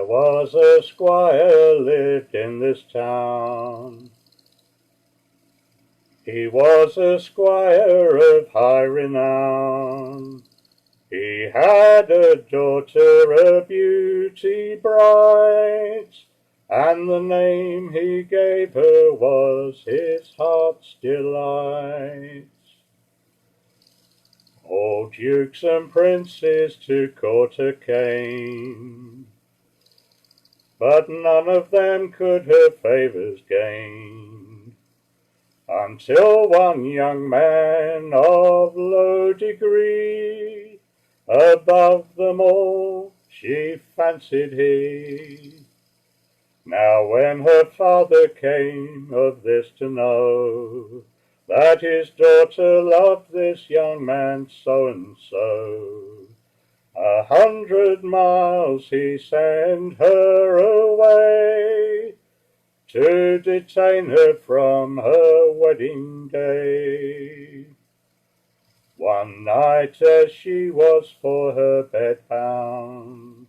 was a squire lived in this town. He was a squire of high renown. He had a daughter, a beauty bright, and the name he gave her was his heart's delight. All dukes and princes to court her came, but none of them could her favours gain, until one young man of low degree, above them all she fancied he. Now when her father came of this to know, that his daughter loved this young man so-and-so, 100 miles he sent her away, to detain her from her wedding day. One night as she was for her bed bound,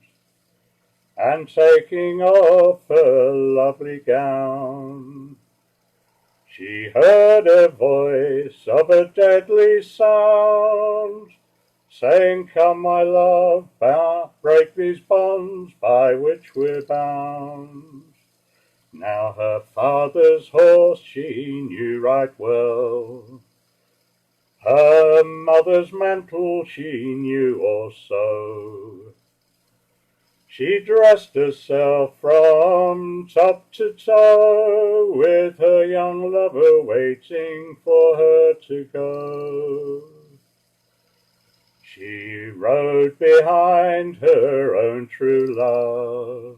and taking off her lovely gown, she heard a voice of a deadly sound, saying, "Come, my love, break these bonds by which we're bound." Now her father's horse she knew right well, her mother's mantle she knew also. She dressed herself from top to toe, with her young lover waiting for her to go. She rode behind her own true love.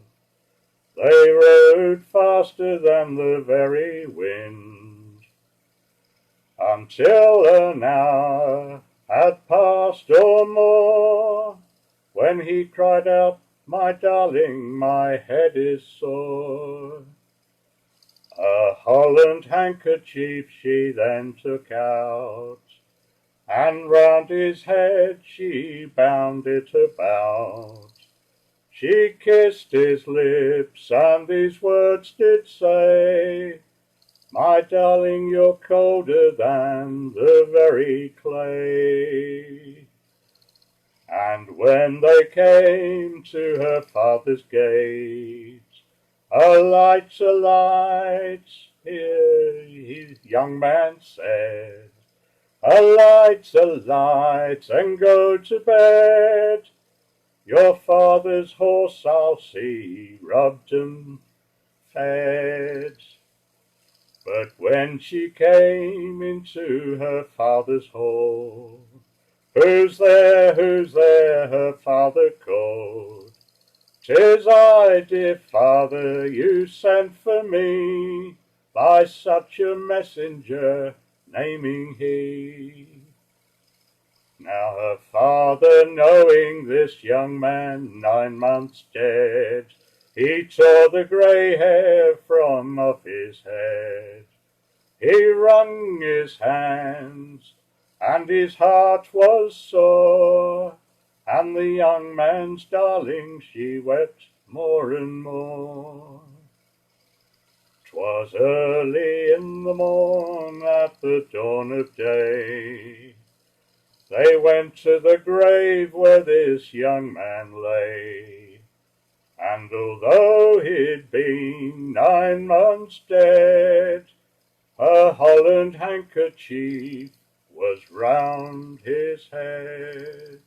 They rode faster than the very wind, until an hour had passed or more, when he cried out, "My darling, my head is sore." A Holland handkerchief she then took out, and round his head she bound it about. She kissed his lips, and these words did say, "My darling, you're colder than the very clay." And when they came to her father's gate, "Alight, alight," his young man said, "Alight, alight, and go to bed. Your father's horse I'll see rubbed and fed." But when she came into her father's hall, "Who's there, who's there?" her father called. "'Tis I, dear father, you sent for me, by such a messenger naming he." Now her father, knowing this young man 9 months dead, he tore the grey hair from off his head. He wrung his hands, and his heart was sore, and the young man's darling she wept more and more. 'Twas early in the morn, at the dawn of day, they went to the grave where this young man lay, and although he'd been 9 months dead, a Holland handkerchief was round his head.